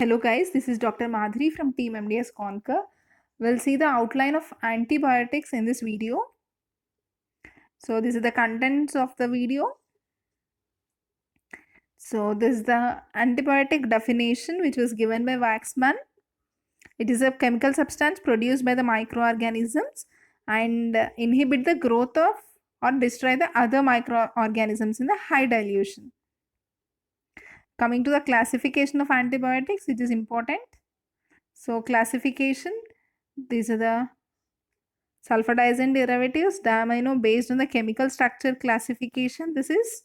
Hello guys, this is Dr. Madhuri from Team MDSCONQUER. We'll see the outline of antibiotics in this video. So this is the contents of the video. So this is the antibiotic definition which was given by Waxman. It is a chemical substance produced by the microorganisms and inhibit the growth of or destroy the other microorganisms in the high dilution. Coming to the classification of antibiotics, it is important. So classification, these are the sulfadiazine derivatives, diamino based on the chemical structure classification. This is,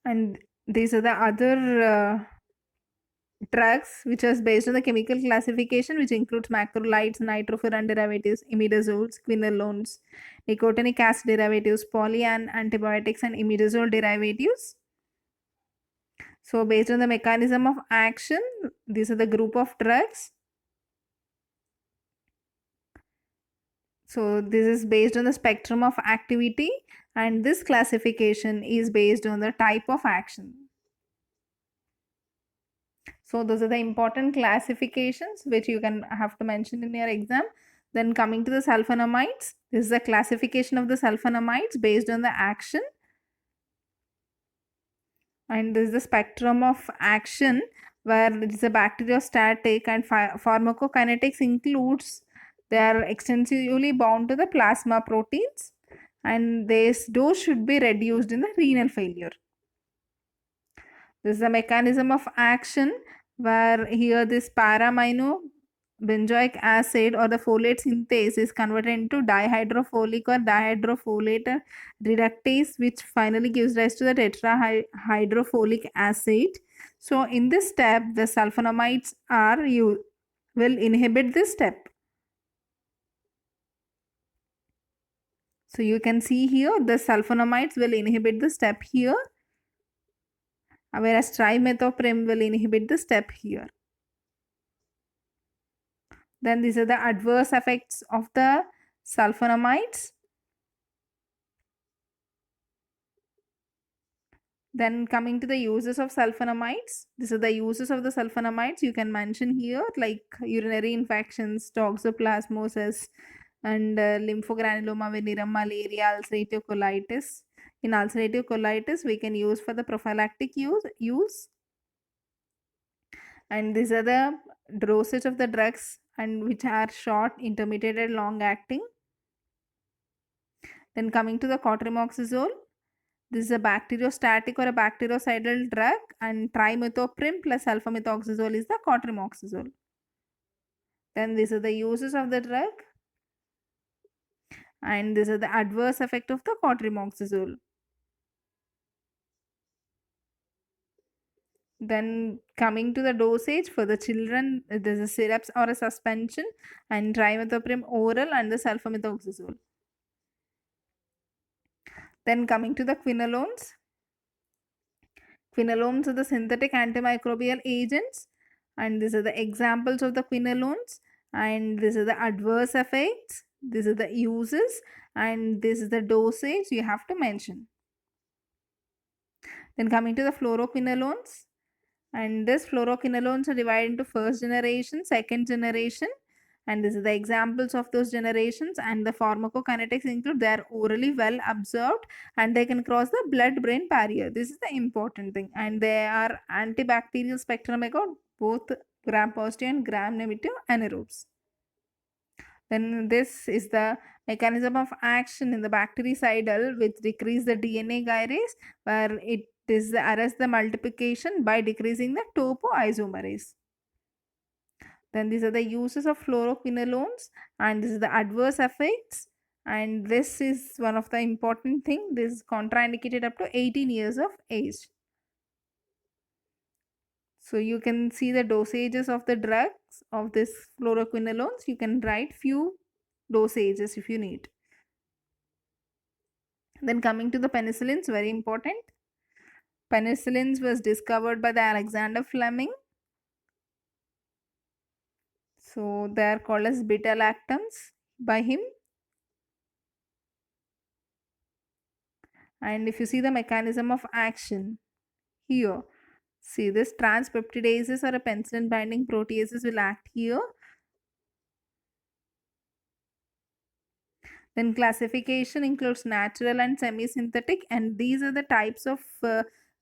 and these are the other drugs which is based on the chemical classification, which includes macrolides, nitrofuran derivatives, imidazoles, quinolones, nicotinic acid derivatives, polyan antibiotics, and imidazole derivatives. So based on the mechanism of action, these are the group of drugs. So this is based on the spectrum of activity, and this classification is based on the type of action. So those are the important classifications which you can have to mention in your exam. Then coming to the sulfonamides, this is the classification of the sulfonamides based on the action. And this is the spectrum of action where it is a bacteriostatic, and pharmacokinetics includes they are extensively bound to the plasma proteins, and this dose should be reduced in the renal failure. This is the mechanism of action where here this para-amino benzoic acid or the folate synthase is converted into dihydrofolic or dihydrofolate reductase, which finally gives rise to the tetrahydrofolic acid. So in this step, the sulfonamides will inhibit this step. So you can see here the sulfonamides will inhibit the step here, whereas trimethoprim will inhibit the step here. Then these are the adverse effects of the sulfonamides. Then coming to the uses of sulfonamides, these are the uses of the sulfonamides you can mention here, like urinary infections, toxoplasmosis, and lymphogranuloma venereum, malaria, ulcerative colitis. In ulcerative colitis, we can use for the prophylactic use. And these are the dosage of the drugs, and which are short, intermediate, and long acting. Then coming to the trimoxazole, this is a bacteriostatic or a bactericidal drug, and trimethoprim plus sulfamethoxazole is the trimoxazole. Then these are the uses of the drug, and these are the adverse effect of the trimoxazole. Then coming to the dosage for the children, there's a syrups or a suspension, and trimethoprim oral, and the sulfamethoxazole. Then coming to the quinolones. Quinolones are the synthetic antimicrobial agents, and these are the examples of the quinolones, and these are the adverse effects, these are the uses, and this is the dosage you have to mention. Then coming to the fluoroquinolones, and this fluoroquinolones are divided into first generation, second generation, and this is the examples of those generations. And the pharmacokinetics include they are orally well absorbed and they can cross the blood-brain barrier. This is the important thing. And they are antibacterial spectrum across both gram-positive and gram-negative anaerobes. Then this is the mechanism of action in the bactericidal, which decrease the DNA gyrase, where it is arrest the multiplication by decreasing the topoisomerase. Then these are the uses of fluoroquinolones, and this is the adverse effects, and this is one of the important thing. This is contraindicated up to 18 years of age. So you can see the dosages of the drugs of this fluoroquinolones. You can write few dosages if you need. Then coming to the penicillins, very important. Penicillins was discovered by the Alexander Fleming. So they are called as beta-lactams by him. And if you see the mechanism of action here, See, this transpeptidases or a penicillin binding proteases will act here. Then classification includes natural and semi-synthetic, and these are the types of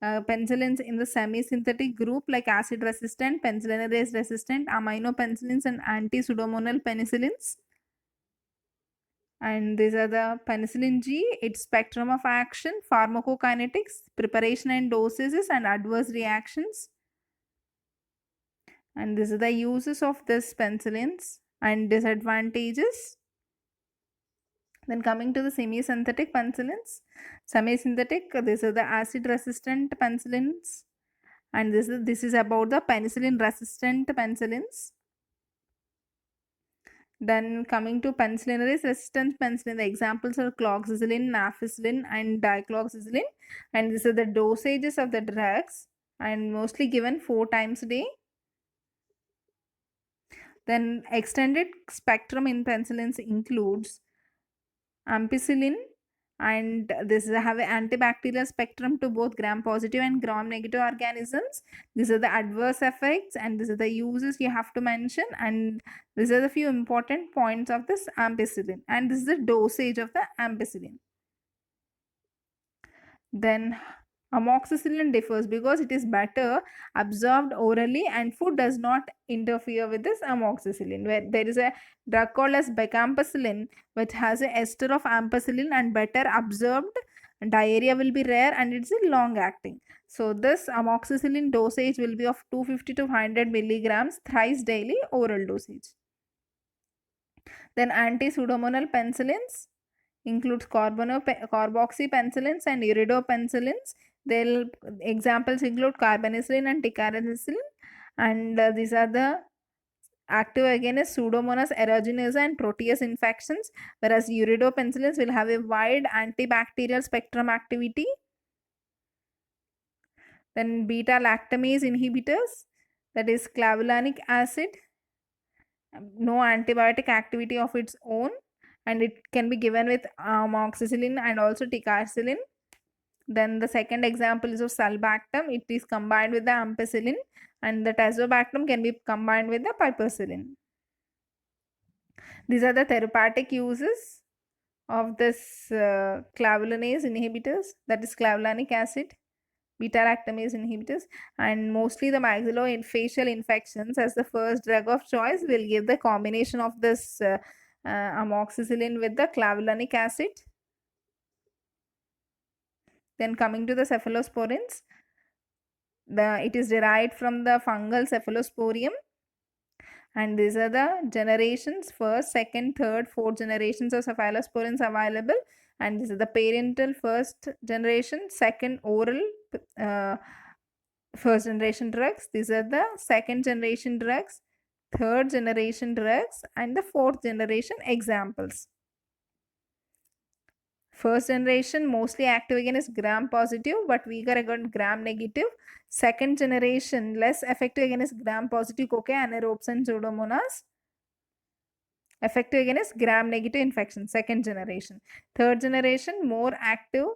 penicillins in the semi-synthetic group, like acid-resistant, penicillinase-resistant, aminopenicillins, and anti-pseudomonal penicillins. And these are the penicillin G, its spectrum of action, pharmacokinetics, preparation and dosages, and adverse reactions. And these are the uses of this penicillins and disadvantages. Then coming to the semi-synthetic penicillins. Semi-synthetic, this is the acid-resistant penicillins, and this is about the penicillin-resistant penicillins. Then coming to penicillinase-resistant penicillin, the examples are cloxacillin, nafcillin, and dicloxacillin. And these are the dosages of the drugs, and mostly given 4 times a day. Then extended spectrum in penicillins includes ampicillin, and this have an antibacterial spectrum to both gram-positive and gram-negative organisms. These are the adverse effects, and these are the uses you have to mention, and these are the few important points of this ampicillin, and this is the dosage of the ampicillin. Then amoxicillin differs because it is better absorbed orally, and food does not interfere with this amoxicillin. Where there is a drug called as becampicillin, which has a ester of ampicillin and better absorbed. Diarrhea will be rare and it's a long acting. So this amoxicillin dosage will be of 250 to 100 milligrams thrice daily oral dosage. Then anti-pseudomonal penicillins includes carboxypenicillins and iridopenicillins. They'll examples include carbonicillin and ticagrelin, and these are the active against Pseudomonas aeruginosa and Proteus infections, whereas iridopenicillins will have a wide antibacterial spectrum activity. Then beta lactamase inhibitors, that is clavulanic acid, no antibiotic activity of its own, and it can be given with amoxicillin and also ticagrelin. Then the second example is of sulbactam. It is combined with the ampicillin, and the tazobactam can be combined with the piperacillin. These are the therapeutic uses of this clavulanase inhibitors, that is clavulanic acid, beta-lactamase inhibitors, and mostly the maxillofacial infections as the first drug of choice will give the combination of this amoxicillin with the clavulanic acid. Then coming to the cephalosporins, it is derived from the fungal cephalosporium, and these are the generations: first, second, third, fourth generations of cephalosporins available, and this is the parental first generation, second oral first generation drugs. These are the second generation drugs, third generation drugs, and the fourth generation examples. First generation mostly active against gram positive but weaker against gram negative. Second generation less effective against gram positive cocci, anaerobes, and pseudomonas. Effective against gram negative infection. Second generation. Third generation more active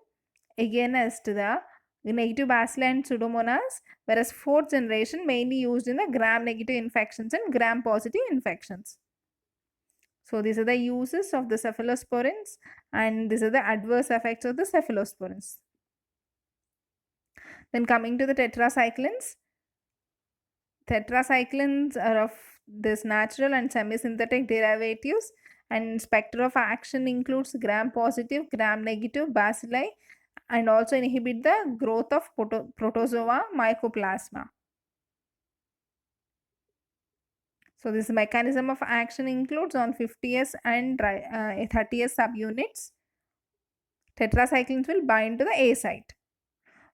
against the negative bacilli and pseudomonas, whereas fourth generation mainly used in the gram negative infections and gram positive infections. So these are the uses of the cephalosporins, and these are the adverse effects of the cephalosporins. Then coming to the tetracyclines. Tetracyclines are of this natural and semi-synthetic derivatives, and spectrum of action includes gram positive, gram negative bacilli, and also inhibit the growth of protozoa mycoplasma. So this mechanism of action includes on 50S and 30S subunits. Tetracyclines will bind to the A site,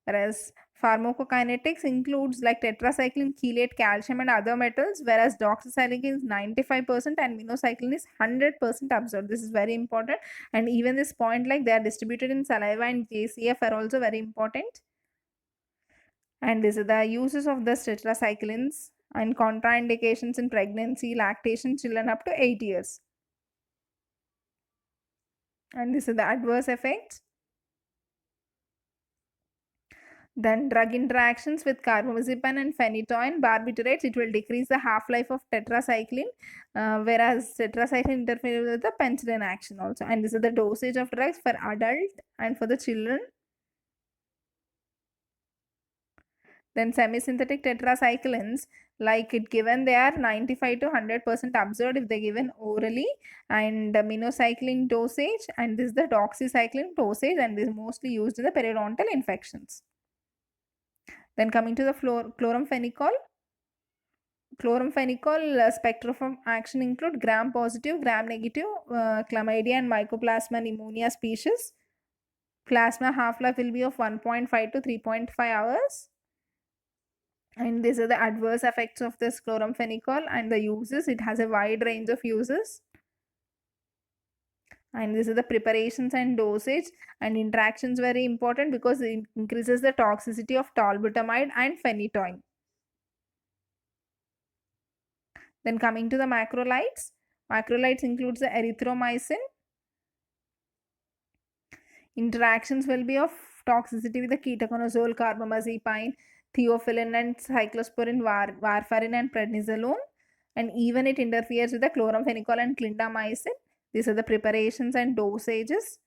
whereas pharmacokinetics includes like tetracycline chelate calcium and other metals, whereas doxycycline is 95% and minocycline is 100% absorbed. This is very important, and even this point, like they are distributed in saliva and JCF, are also very important. And these are the uses of the tetracyclines and contraindications in pregnancy, lactation, children up to 8 years. And this is the adverse effects. Then drug interactions with carbamazepine and phenytoin barbiturates, it will decrease the half-life of tetracycline, whereas tetracycline interferes with the penicillin action also. And this is the dosage of drugs for adult and for the children. Then semi-synthetic tetracyclines, like it given, they are 95 to 100% absorbed if they given orally, and the minocycline dosage, and this is the doxycycline dosage, and this is mostly used in the periodontal infections. Then coming to the chloramphenicol. Chloramphenicol spectrum of action include gram-positive, gram-negative, chlamydia and mycoplasma pneumonia species. Plasma half-life will be of 1.5 to 3.5 hours. And these are the adverse effects of this chloramphenicol and the uses. It has a wide range of uses. And these are the preparations and dosage, and interactions very important because it increases the toxicity of tolbutamide and phenytoin. Then coming to the macrolides. Macrolides includes the erythromycin. Interactions will be of toxicity with the ketoconazole, carbamazepine, theophylline and cyclosporin, warfarin and prednisolone. And even it interferes with the chloramphenicol and clindamycin. These are the preparations and dosages.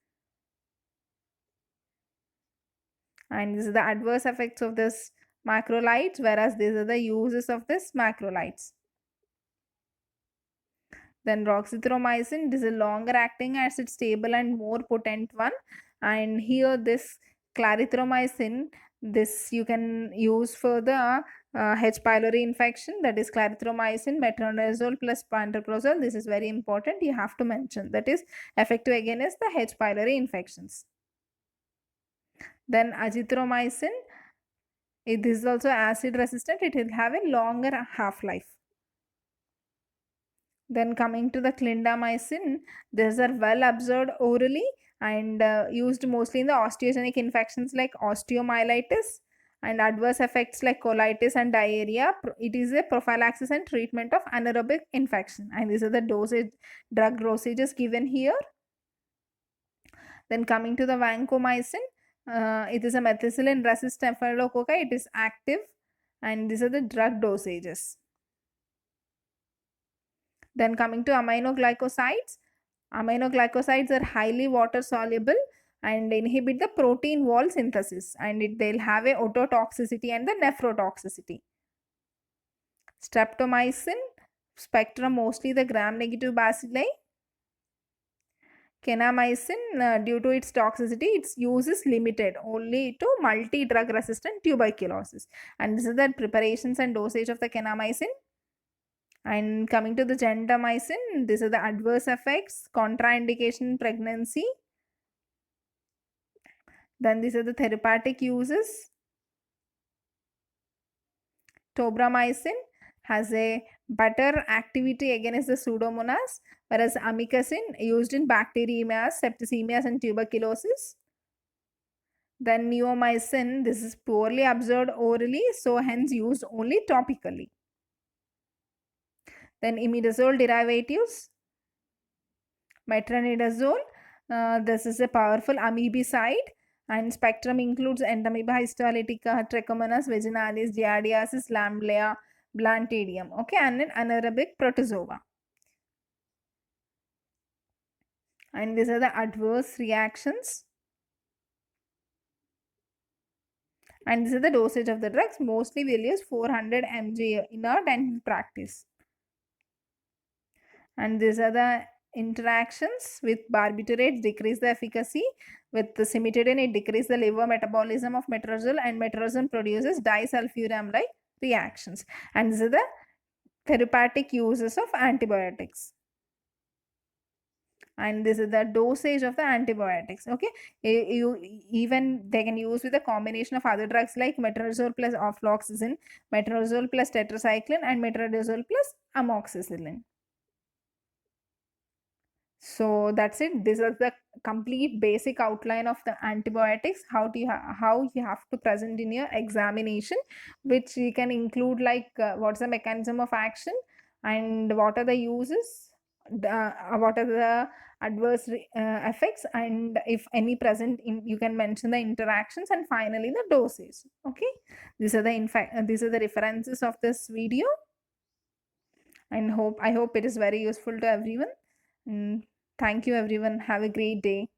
And these are the adverse effects of this macrolides, whereas these are the uses of this macrolides. Then roxithromycin, this is a longer acting acid, stable and more potent one. And here this clarithromycin, this you can use for the H. pylori infection, that is clarithromycin, metronidazole plus pantoprazole. This is very important, you have to mention, that is effective against the H. pylori infections. Then azithromycin, this is also acid resistant, it will have a longer half-life. Then coming to the clindamycin, these are well absorbed orally and used mostly in the osteogenic infections like osteomyelitis and adverse effects like colitis and diarrhea. It is a prophylaxis and treatment of anaerobic infection, and these are the drug dosages given here. Then coming to the vancomycin, it is a methicillin resistant staphylococci. It is active, and these are the drug dosages. Then coming to aminoglycosides. Aminoglycosides are highly water soluble and inhibit the protein wall synthesis, and they'll have a ototoxicity and the nephrotoxicity. Streptomycin spectrum, mostly the gram-negative bacilli. Kanamycin, due to its toxicity, its use is limited only to multi-drug resistant tuberculosis. And this is the preparations and dosage of the kanamycin. And coming to the gentamicin, these are the adverse effects, contraindication in pregnancy. Then these are the therapeutic uses. Tobramycin has a better activity against the Pseudomonas, whereas amikacin used in bacteremias, septicemias and tuberculosis. Then neomycin, this is poorly absorbed orally, so hence used only topically. Then imidazole derivatives. Metronidazole, this is a powerful amebicide, and spectrum includes Entamoeba histolytica, Trichomonas vaginalis, Giardiasis, Lamblia, Blantidium, okay, and an anaerobic protozoa. And these are the adverse reactions. And this is the dosage of the drugs. Mostly we'll use 400 mg in our dental practice. And these are the interactions with barbiturates, decrease the efficacy. With the cimetidine, it decreases the liver metabolism of metronidazole, and metronidazole produces disulfiram-like reactions. And these are the therapeutic uses of antibiotics. And this is the dosage of the antibiotics, okay. Even they can use with a combination of other drugs like metronidazole plus ofloxacin, metronidazole plus tetracycline, and metronidazole plus amoxicillin. So that's it. This is the complete basic outline of the antibiotics, how you have to present in your examination, which you can include like what's the mechanism of action and what are the uses, what are the effects, and if any present in, you can mention the interactions, and finally the dosage. Okay, these are the these are the references of this video, and I hope it is very useful to everyone. And thank you everyone, have a great day.